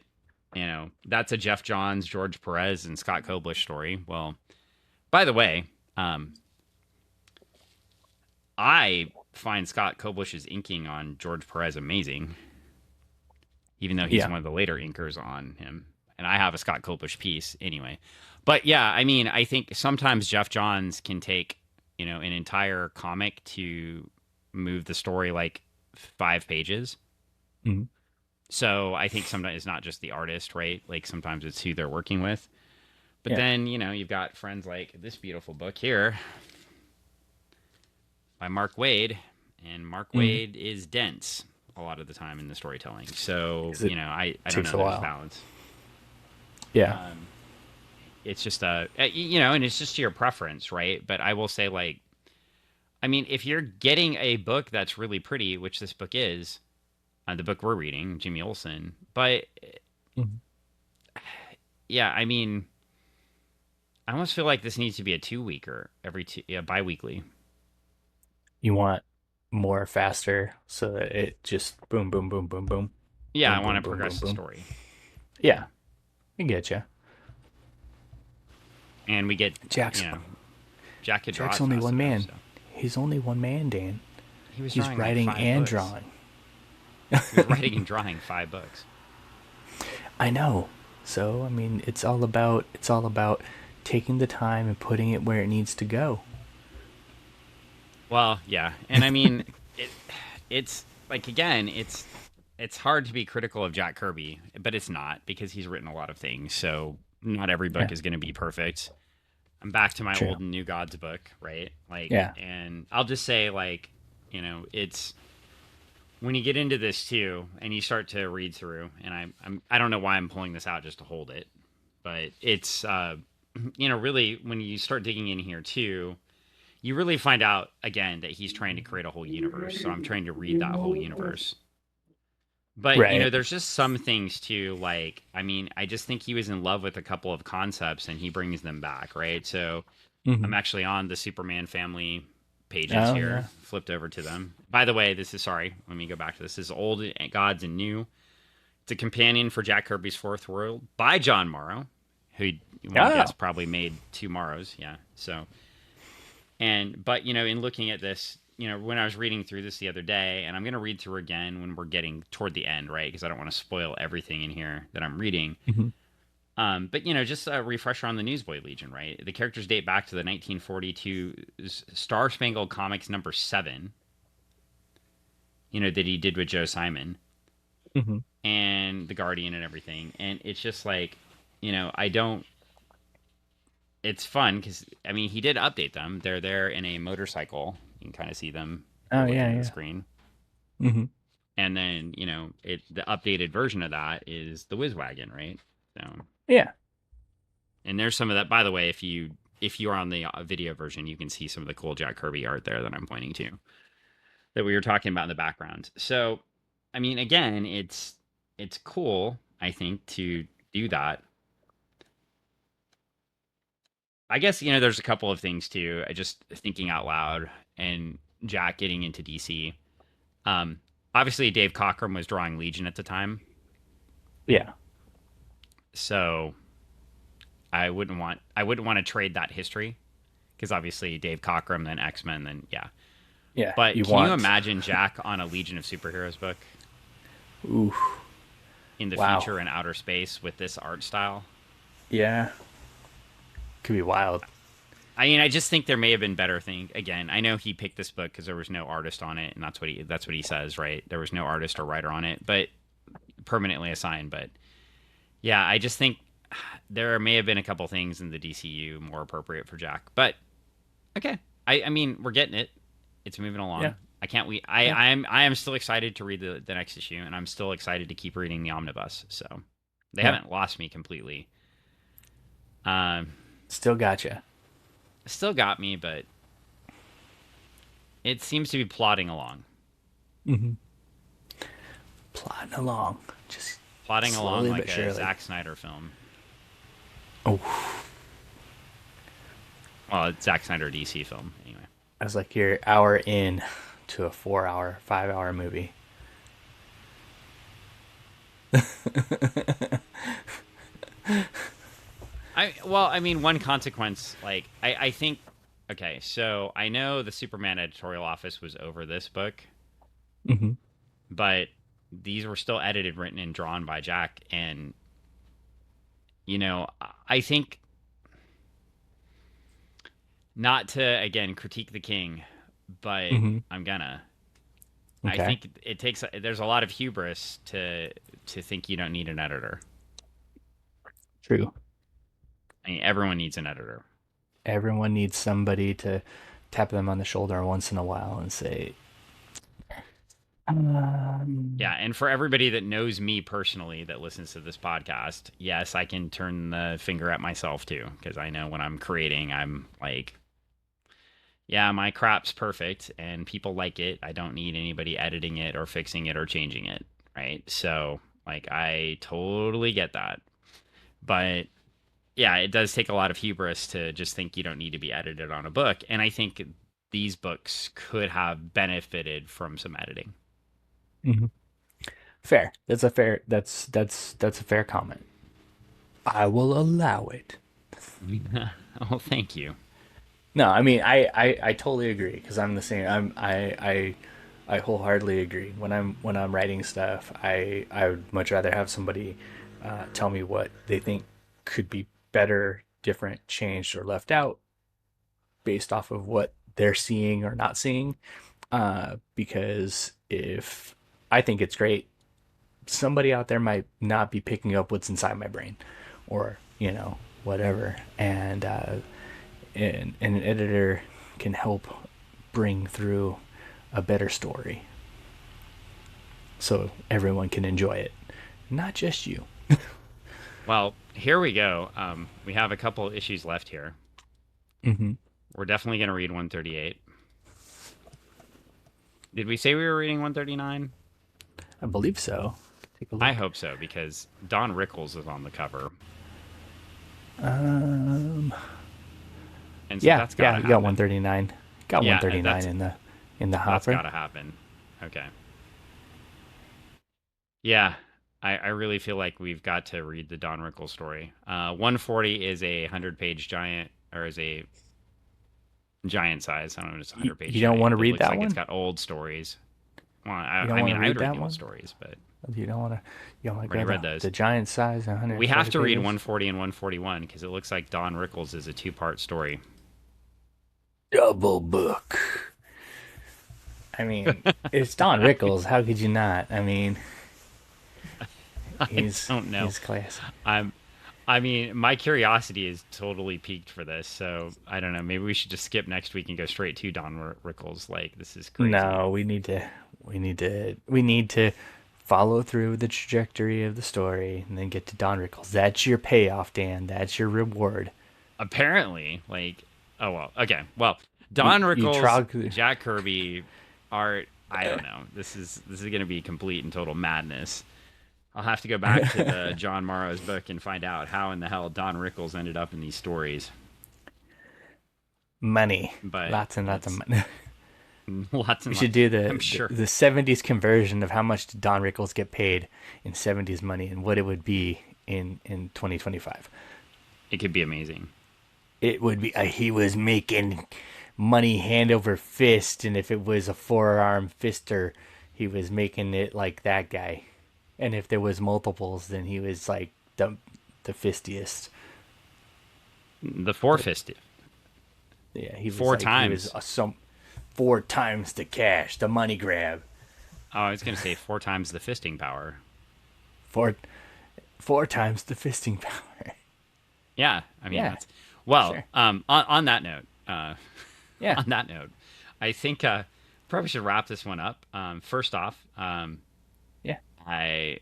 that's a Jeff Johns, George Perez, and Scott Koblish story. Well, by the way, um, I find Scott Koblish's inking on George Perez amazing, even though he's Yeah. one of the later inkers on him. And I have a Scott Koblish piece anyway. But yeah, I mean, I think sometimes Jeff Johns can take, an entire comic to move the story like 5 pages. Hmm. So I think sometimes it's not just the artist, right? Like sometimes it's who they're working with. But Yeah. then, you've got friends like this beautiful book here by Mark Wade. And Mark Hmm. Wade is dense a lot of the time in the storytelling. So, Because it I don't takes know, a there's while. balance. Yeah. Um, it's just and it's just to your preference, right? But I will say, like, I mean, if you're getting a book that's really pretty, which this book is, the book we're reading, Jimmy Olsen, but Mhm. yeah, I mean, I almost feel like this needs to be a 2 weeker every two, yeah, bi-weekly. You want more faster so that it just boom, boom, boom, boom, boom, Yeah, I boom, want boom, to boom, boom, progress the boom. story. Yeah, Yeah, I get you. and we get, Jack's you know, Jack could draw Jack's it only fast one enough, man. so He's only one man, Dan. he was He's drawing like writing five and books. drawing. He was writing and drawing 5 books. I know. So, I mean, it's all about taking the time and putting it where it needs to go. Well, yeah, and I mean, it, it's like again, it's hard to be critical of Jack Kirby, but it's not because he's written a lot of things. So not every book Yeah, is going to be perfect. I'm back to my true. old and new gods book, right? Like, Yeah. and I'll just say, like, it's when you get into this too, and you start to read through, and I don't know why I'm pulling this out just to hold it, but it's really when you start digging in here too, you really find out again that he's trying to create a whole universe. So I'm trying to read that whole universe. But Right. there's just some things too. Like, I mean, I just think he was in love with a couple of concepts, and he brings them back, right? So Hmm. I'm actually on the Superman family pages Oh here, yeah. flipped over to them. By the way, this is sorry. Let me go back to this. This is old gods and new. It's a companion for Jack Kirby's Fourth World by John Morrow, who you want to guess Oh. probably made two Morrows. Yeah. So but in looking at this, when I was reading through this the other day, and I'm going to read through again when we're getting toward the end, right? Because I don't want to spoil everything in here that I'm reading. Hmm. But just a refresher on the Newsboy Legion, right? The characters date back to the 1942 Star Spangled Comics #7, that he did with Joe Simon Hmm. and the Guardian and everything. And it's just like, I don't. It's fun because I mean he did update them. They're there in a motorcycle. You can kind of see them if Oh you're looking yeah, at the yeah. screen. Hmm. And then the updated version of that is the Whiz Wagon, right? So Yeah. and there's some of that. By the way, if you are on the video version, you can see some of the cool Jack Kirby art there that I'm pointing to that we were talking about in the background. So I mean, again, it's cool. I think to do that. I guess there's a couple of things too. I just thinking out loud and Jack getting into DC. Um, Obviously Dave Cockrum was drawing Legion at the time, Yeah. so I wouldn't want to trade that history because obviously Dave Cockrum, then X Men, then yeah. Yeah. But You can you want. imagine Jack on a Legion of Superheroes book? Ooh. in the Wow. future in outer space with this art style. Yeah. Could be wild. I mean, I just think there may have been better things. Again, I know he picked this book because there was no artist on it, and that's what he says, right? There was no artist or writer on it, but permanently assigned. But yeah, I just think there may have been a couple things in the DCU more appropriate for Jack. But okay, I mean, we're getting it. It's moving Yeah. along. I can't. Yeah. I am still excited to read the next issue, and I'm still excited to keep reading the omnibus. So they Yeah. haven't lost me completely. Um, Still gotcha. Still got me, but it seems to be plodding along. Mm-hmm. Plodding along. Just Plodding along slowly like but a surely. Zack Snyder film. Oh, Well, it's Zack Snyder DC film, anyway. I was like, you're hour in to a 4 hour, 5 hour movie. I mean, one consequence, like, I think, okay, so I know the Superman editorial office was over this book, Mm-hmm. but these were still edited, written, and drawn by Jack, and, you know, I think, not to, again, critique the king, but Mm-hmm. I'm gonna. I Okay. think there's a lot of hubris to think you don't need an editor. True. I mean, everyone needs an editor. Everyone needs somebody to tap them on the shoulder once in a while and say, Yeah, and for everybody that knows me personally that listens to this podcast, yes, I can turn the finger at myself too, because I know when I'm creating, I'm like, yeah, my crap's perfect and people like it. I don't need anybody editing it or fixing it or changing it, right? So, like, I totally get that. But yeah, it does take a lot of hubris to just think you don't need to be edited on a book. And I think these books could have benefited from some editing. hmm fair. That's a fair comment. I will allow it. Oh, thank you. No, I mean I totally agree because I'm the same. I wholeheartedly agree. When I'm writing stuff, I would much rather have somebody tell me what they think could be better, different, changed, or left out based off of what they're seeing or not seeing. Because if I think it's great, somebody out there might not be picking up what's inside my brain, or whatever, and an editor can help bring through a better story so everyone can enjoy it, not just you. Well, here we go. We have a couple issues left here. Mm-hmm. We're definitely going to read 138. Did we say we were reading 139? I believe so. Take a look. I hope so, because Don Rickles is on the cover. Um, And so yeah, that's got to yeah, you got happen. 139. Got Yeah, 139 in the that's hopper. got to happen. Okay. Yeah, I really feel like we've got to read the Don Rickles story. 140 is a 100-page giant, or is a giant size. I don't know if it's a You, 100-page you don't giant. want to It read looks that like it's one? got old stories. Well, You don't I want mean, to I read would read that the one? old stories, but You don't want to. You don't want to already go read the, those. the giant size We have 140 to read pages? 140 and 141 because it looks like Don Rickles is a two-part story. Double book. I mean, it's Don Rickles. How could you not? I mean, I don't know. he's classy. I'm I mean, my curiosity is totally piqued for this, so I don't know. Maybe we should just skip next week and go straight to Don Rickles. Like, this is crazy. No, we need to follow through the trajectory of the story and then get to Don Rickles. That's your payoff, Dan. That's your reward. Apparently, like, oh well, okay, well, You Don you Rickles, trog. Jack Kirby, art. I don't know. This is gonna be complete and total madness. I'll have to go back to the John Morrow's book and find out how in the hell Don Rickles ended up in these stories. Money, But lots and lots of it's money. lots We and should lots. do I'm the, sure. the 70s conversion of how much did Don Rickles get paid in 70s money and what it would be in 2025. It could be amazing. It would be he was making money hand over fist, and if it was a forearm fister, he was making it like that guy. And if there was multiples, then he was like the fistiest. The four The, fisted. yeah, he was Four like he was times. some 4 times the cash, the money grab. Oh, I was going to say 4 times the fisting power. Four 4 times the fisting power. Yeah, I mean Yeah, that's well. sure. On that note, Yeah, on that note, I think probably should wrap this one up. First off, yeah. I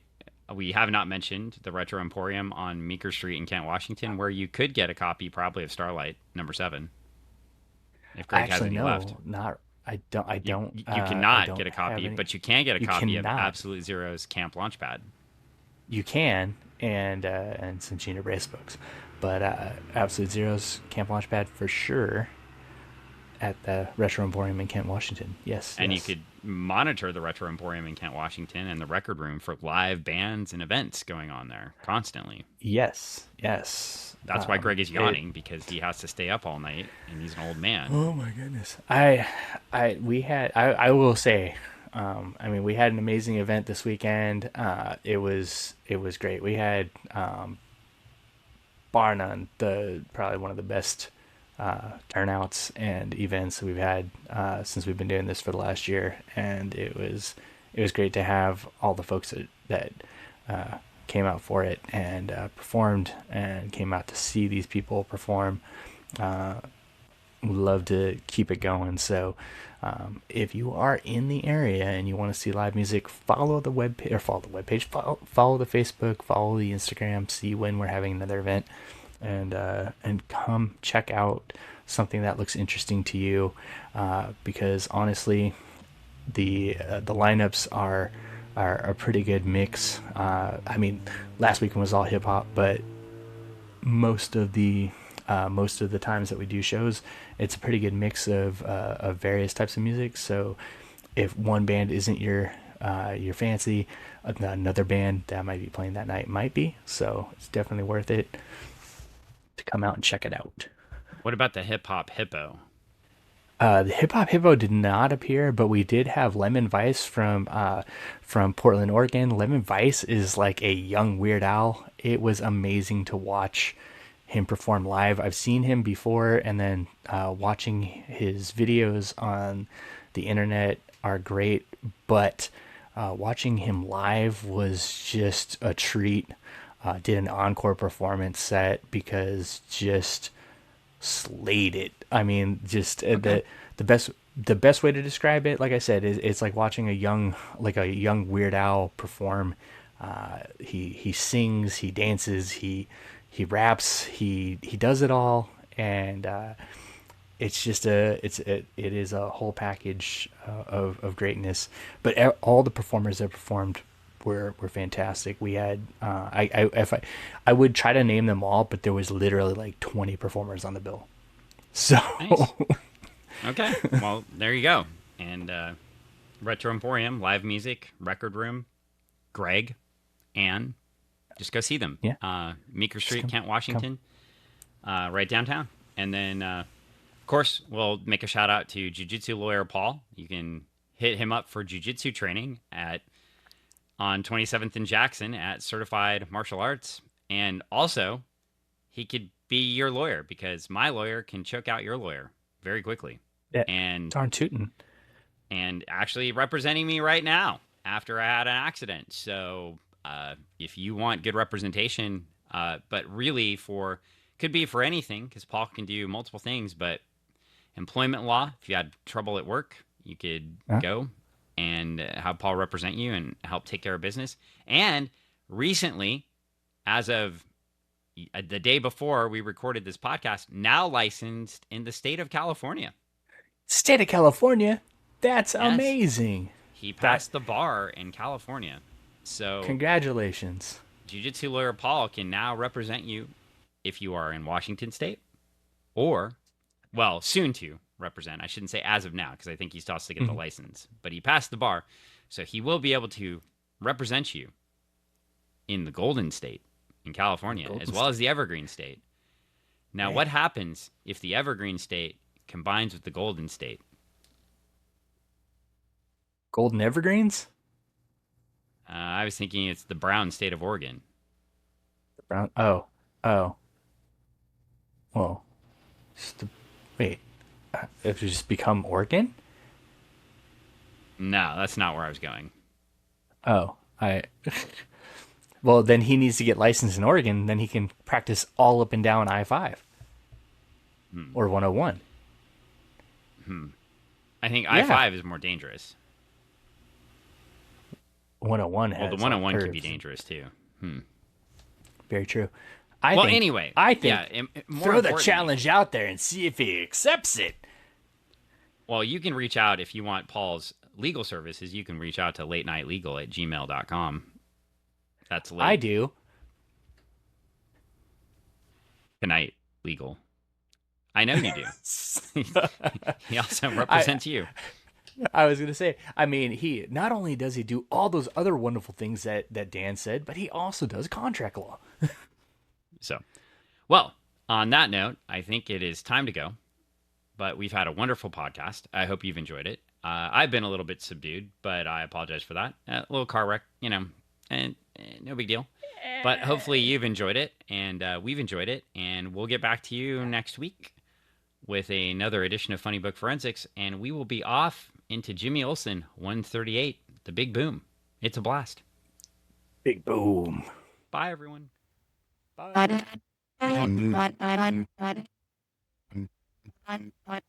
we have not mentioned the Retro Emporium on Meeker Street in Kent, Washington, where you could get a copy probably of Starlite number 7 if Greg has Actually, any left. no, not. I don't. I You don't. you I cannot get don't a have copy, any. but you can get a You copy of cannot. Absolute Zero's Camp Launchpad. You can, and some Gina Brace books, but Absolute Zero's Camp Launchpad for sure at the Retro Emporium in Kent, Washington. Yes, And you yes, could monitor the Retro Emporium in Kent, Washington, and the Record Room for live bands and events going on there constantly. yes, yes. That's why Greg is It. yawning because he has to stay up all night and he's an old man. Oh my goodness. We had. I will say. I mean, we had an amazing event this weekend. It was great. We had, bar none, the probably one of the best turnouts and events we've had since we've been doing this for the last year, and it was great to have all the folks that came out for it and performed and came out to see these people perform. We love to keep it going. So if you are in the area and you want to see live music, follow the web or follow the webpage, follow the Facebook, follow the Instagram, see when we're having another event, and come check out something that looks interesting to you. Because honestly, the lineups are a pretty good mix. I mean, last weekend was all hip hop, but most of the times that we do shows, it's a pretty good mix of various types of music. So if one band isn't your fancy, another band that might be playing that night might be. So it's definitely worth it to come out and check it out. What about the Hip Hop Hippo? The Hip Hop Hippo did not appear, but we did have Lemon Vice from Portland, Oregon. Lemon Vice is like a young Weird Al. It was amazing to watch him perform live. I've seen him before, and then watching his videos on the internet are great, but watching him live was just a treat. Did an encore performance set because just slayed it. I mean, just Okay. the best way to describe it, like I said, is it's like watching a young Weird Al perform. He sings, he dances, he raps, he does it all, and it's just it is a whole package of greatness. But all the performers that performed were fantastic. We had I would try to name them all, but there was literally like 20 performers on the bill. So Nice. Okay. Well, there you go. And Retro Emporium, live music, Record Room, Greg, Ann. Just go see them. yeah, Meeker just Street, Kent, come. Washington, right downtown. And then, of course, we'll make a shout out to Jiu-Jitsu lawyer Paul. You can hit him up for Jiu-Jitsu training at on 27th and Jackson at Certified Martial Arts. And also, he could be your lawyer because my lawyer can choke out your lawyer very quickly. Yeah, And darn tootin'. actually representing me right now after I had an accident. So if you want good representation, but really for could be for anything because Paul can do multiple things, but employment law, if you had trouble at work, you could Huh? go and have Paul represent you and help take care of business. And recently, as of the day before we recorded this podcast, now licensed in the state of California. State of California. That's Yes, amazing. he That passed the bar in California. So Congratulations. Jiu-Jitsu lawyer Paul can now represent you if you are in Washington State or, well, soon to represent. I shouldn't say as of now because I think he still has to get the Mhm. license, but he passed the bar. So he will be able to represent you in the Golden State in California as Golden well as State. the Evergreen State. Now, Man. what happens if the Evergreen State combines with the Golden State? Golden Evergreens? I was thinking it's the brown state of Oregon. Brown. Oh. Well, wait. If you just become Oregon? No, that's not where I was going. Oh, I. Well, then he needs to get licensed in Oregon. Then he can practice all up and down I-5 Hmm. or 101. I think I Yeah, 5 is more dangerous. 101 Well, the has all 101 can be curves. dangerous too. Hmm. Very true. Well, anyway, I yeah. think More throw the importantly, challenge out there and see if he accepts it. well, you can reach out if you want Paul's legal services. You can reach out to late night legal at gmail.com. That's I late do. tonight legal. I know you do. He also I represents you. I was gonna say. I mean, he not only does he do all those other wonderful things that Dan said, but he also does contract law. So, well, on that note, I think it is time to go. But we've had a wonderful podcast. I hope you've enjoyed it. I've been a little bit subdued, but I apologize for that. A little car wreck, and no big deal. But hopefully you've enjoyed it, and we've enjoyed it, and we'll get back to you next week with another edition of Funny Book Forensics, and we will be off into Jimmy Olsen 138, the big boom. It's a blast. Big boom. Bye, everyone. Bye. What?